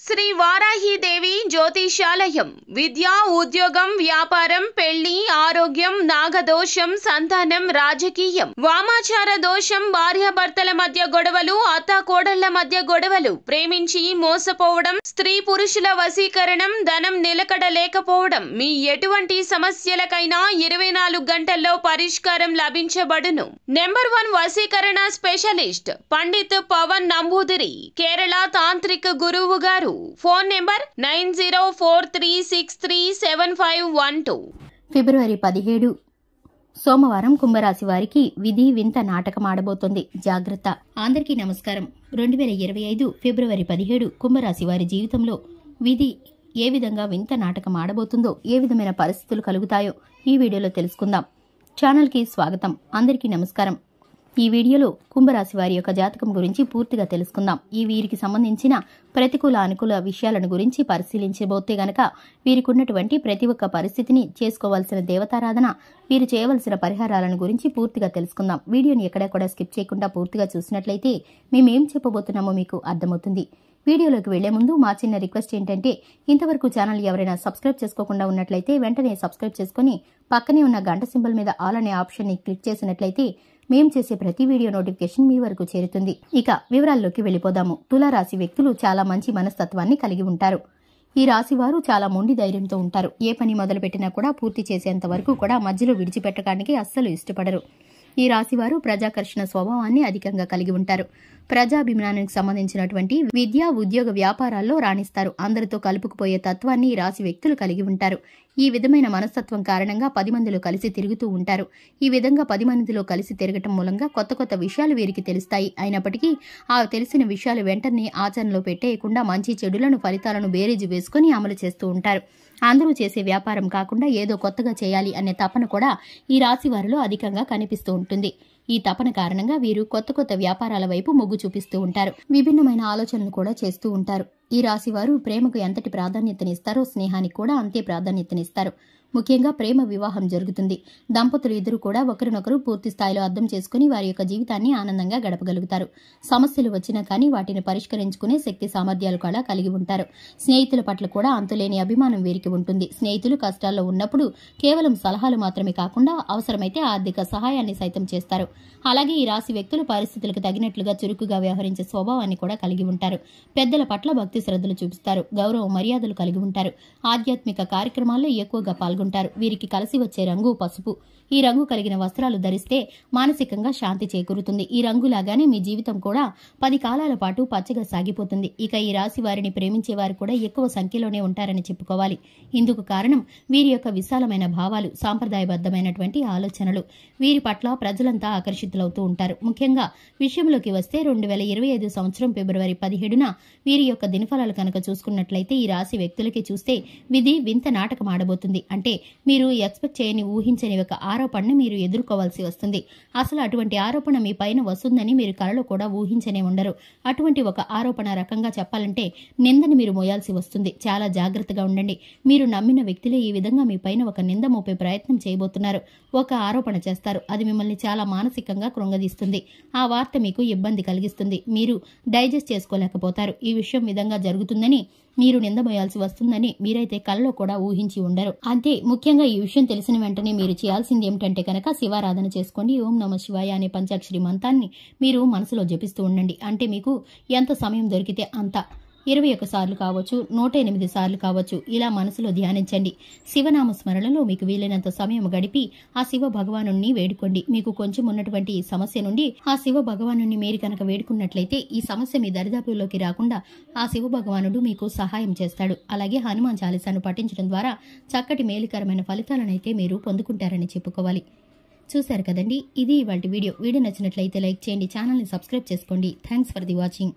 శ్రీ వారాహిదేవి జ్యోతిషాలయం విద్య, ఉద్యోగం, వ్యాపారం, పెళ్లి, ఆరోగ్యం, నాగదోషం, సంతానం, రాజకీయం, వామాచార దోషం, భార్యాభర్తల మధ్య గొడవలు, అత్తాకోడళ్ల మధ్య గొడవలు, ప్రేమించి మోసపోవడం, స్త్రీ పురుషుల వశీకరణం, ధనం నిలకడ లేకపోవడం, మీ ఎటువంటి సమస్యలకైనా 24 గంటల్లో పరిష్కారం లభించబడును. నెంబర్ 1 వశీకరణ స్పెషలిస్ట్ పండిత్ పవన్ నంబూదిరి, కేరళ తాంత్రిక గురువు గారు. Phone number 9043637512. ఫిబ్రవరి 17 సోమవారం కుంభరాశి వారికి విధి వింత నాటకం ఆడబోతోంది. జాగ్రత్త. అందరికీ నమస్కారం. 2025 ఫిబ్రవరి 17 కుంభరాశి వారి జీవితంలో విధి ఏ విధంగా వింత నాటకం ఆడబోతుందో, ఏ విధమైన పరిస్థితులు కలుగుతాయో ఈ వీడియోలో తెలుసుకుందాం. ఛానల్కి స్వాగతం. అందరికీ నమస్కారం. ఈ వీడియోలో కుంభరాశి వారి యొక్క జాతకం గురించి పూర్తిగా తెలుసుకుందాం. ఈ వీరికి సంబంధించిన ప్రతికూల అనుకూల విషయాలను గురించి పరిశీలించబోతే గనక వీరికి ఉన్నటువంటి ప్రతి ఒక్క పరిస్థితిని, చేసుకోవాల్సిన దేవతారాధన, వీరు చేయవలసిన పరిహారాలను గురించి పూర్తిగా తెలుసుకుందాం. వీడియోని ఎక్కడా కూడా స్కిప్ చేయకుండా పూర్తిగా చూసినట్లయితే మేమేం చెప్పబోతున్నామో మీకు అర్థమవుతుంది. వీడియోలోకి వెళ్లే ముందు మా చిన్న రిక్వెస్ట్ ఏంటంటే, ఇంతవరకు ఛానల్ ఎవరైనా సబ్స్క్రైబ్ చేసుకోకుండా ఉన్నట్లయితే వెంటనే సబ్స్క్రైబ్ చేసుకుని పక్కనే ఉన్న గంట సింబల్ మీద ఆల్ అనే ఆప్షన్ ని క్లిక్ చేసినట్లయితే మేం చేసే ప్రతి వీడియో నోటిఫికేషన్ మీ వరకు చేరుతుంది. ఇక వివరాల్లోకి వెళ్ళిపోదాము. తులారాశి వ్యక్తులు చాలా మంచి మనస్తత్వాన్ని కలిగి ఉంటారు. ఈ రాశి వారు చాలా మొండి ధైర్యంతో ఉంటారు. ఏ పని మొదలుపెట్టినా కూడా పూర్తి చేసేంత వరకు కూడా మధ్యలో విడిచిపెట్టడానికి అస్సలు ఇష్టపడరు. ఈ రాశివారు ప్రజాకర్షణ స్వభావాన్ని అధికంగా కలిగి ఉంటారు. ప్రజాభిమానానికి సంబంధించినటువంటి విద్య, ఉద్యోగ, వ్యాపారాల్లో రాణిస్తారు. అందరితో కలుపుకుపోయే తత్వాన్ని ఈ రాశి వ్యక్తులు కలిగి ఉంటారు. ఈ విధమైన మనస్తత్వం కారణంగా 10 మందిలో కలిసి తిరుగుతూ ఉంటారు. ఈ విధంగా 10 మందిలో కలిసి తిరగటం మూలంగా కొత్త కొత్త విషయాలు వీరికి తెలుస్తాయి. అయినప్పటికీ ఆ తెలిసిన విషయాలు వెంటనే ఆచరణలో పెట్టేయకుండా మంచి చెడులను, ఫలితాలను బేరీజు వేసుకుని అమలు చేస్తూ ఉంటారు. అందరూ చేసే వ్యాపారం కాకుండా ఏదో కొత్తగా చేయాలి అనే తపన కూడా ఈ రాశి వారిలో అధికంగా కనిపిస్తూ ఉంటుంది. ఈ తపన కారణంగా వీరు కొత్త కొత్త వ్యాపారాల వైపు మొగ్గు చూపిస్తూ ఉంటారు. విభిన్నమైన ఆలోచనలు కూడా చేస్తూ ఉంటారు. ఈ రాశి వారు ప్రేమకు ఎంతటి ప్రాధాన్యతనిస్తారో స్నేహానికి కూడా అంతే ప్రాధాన్యతనిస్తారు. ముఖ్యంగా ప్రేమ వివాహం జరుగుతుంది. దంపతులు ఇద్దరు కూడా ఒకరినొకరు పూర్తి స్థాయిలో అర్థం చేసుకుని వారి యొక్క జీవితాన్ని ఆనందంగా గడపగలుగుతారు. సమస్యలు వచ్చినా కానీ వాటిని పరిష్కరించుకునే శక్తి సామర్థ్యాలు కూడా కలిగి ఉంటారు. స్నేహితుల పట్ల కూడా అంతులేని అభిమానం వీరికి ఉంటుంది. స్నేహితులు కష్టాల్లో ఉన్నప్పుడు కేవలం సలహాలు మాత్రమే కాకుండా అవసరమైతే ఆర్థిక సహాయాన్ని సైతం చేస్తారు. అలాగే ఈ రాశి వ్యక్తులు పరిస్థితులకు తగినట్లుగా చురుకుగా వ్యవహరించే స్వభావాన్ని కూడా కలిగి ఉంటారు. పెద్దల పట్ల భక్తి శ్రద్ధలు చూపిస్తారు. గౌరవ మర్యాదలు కలిగి ఉంటారు. ఆధ్యాత్మిక కార్యక్రమాల్లో ఎక్కువగా పాల్గొంటారు. వీరికి కలిసి వచ్చే రంగు పసుపు. ఈ రంగు కలిగిన వస్త్రాలు ధరిస్తే మానసికంగా శాంతి చేకూరుతుంది. ఈ రంగులాగానే మీ జీవితం కూడా 10 కాలాల పాటు పచ్చగా సాగిపోతుంది. ఇక ఈ రాశి వారిని ప్రేమించే వారు కూడా ఎక్కువ సంఖ్యలోనే ఉంటారని చెప్పుకోవాలి. ఇందుకు కారణం వీరి యొక్క విశాలమైన భావాలు, సాంప్రదాయబద్ధమైనటువంటి ఆలోచనలు. వీరి పట్ల ప్రజలంతా ఆకర్షితులవుతూ ఉంటారు. ముఖ్యంగా విషయంలోకి వస్తే 2025 సంవత్సరం ఫిబ్రవరి 17న వీరి యొక్క దినఫలాలు కనుక చూసుకున్నట్లయితే ఈ రాశి వ్యక్తులకి చూస్తే విధి వింత నాటకం ఆడబోతుంది. అంటే మీరు ఎక్స్పెక్ట్ చేయని, ఊహించని ఒక ఆరోపణను మీరు ఎదుర్కోవాల్సి వస్తుంది. అసలు అటువంటి ఆరోపణ మీ పైన వస్తుందని మీరు కలలో కూడా ఊహించనే ఉండరు. అటువంటి ఒక ఆరోపణ రకంగా చెప్పాలంటే నిందని మీరు మోయాల్సి వస్తుంది. చాలా జాగ్రత్తగా ఉండండి. మీరు నమ్మిన వ్యక్తులే ఈ విధంగా మీ పైన ఒక నింద మోపే ప్రయత్నం చేయబోతున్నారు. ఒక ఆరోపణ చేస్తారు. అది మిమ్మల్ని చాలా మానసికంగా కృంగదీస్తుంది. ఆ వార్త మీకు ఇబ్బంది కలిగిస్తుంది. మీరు డైజెస్ట్ చేసుకోలేకపోతారు. ఈ విషయం విధంగా జరుగుతుందని, మీరు నిందమోయాల్సి వస్తుందని మీరైతే కలలో కూడా ఊహించి ఉండరు. అంతే. ముఖ్యంగా ఈ విషయం తెలిసిన వెంటనే మీరు చేయాల్సింది ఏమిటంటే కనుక శివారాధన చేసుకోండి. ఓం నమ శివాయ అనే పంచాక్షరి మంత్రాన్ని మీరు మనసులో జపిస్తూ ఉండండి. అంటే మీకు ఎంత సమయం దొరికితే అంత, 21 సార్లు కావచ్చు, 108 సార్లు కావచ్చు, ఇలా మనసులో ధ్యానించండి. శివనామ స్మరణలో మీకు వీలైనంత సమయం గడిపి ఆ శివ భగవాను వేడుకోండి. మీకు కొంచెం ఉన్నటువంటి ఈ సమస్య నుండి ఆ శివ భగవాను మీరు కనుక వేడుకున్నట్లయితే ఈ సమస్య మీ దరిదాపుల్లోకి రాకుండా ఆ శివ భగవానుడు మీకు సహాయం చేస్తాడు. అలాగే హనుమాన్ చాలీసాను పఠించడం ద్వారా చక్కటి మేలుకరమైన ఫలితాలనైతే మీరు పొందుకుంటారని చెప్పుకోవాలి. చూశారు కదండి, ఇది ఇవాల్టి వీడియో. వీడియో నచ్చినట్లయితే లైక్ చేయండి, ఛానల్ని సబ్స్క్రైబ్ చేసుకోండి. Thanks for the watching.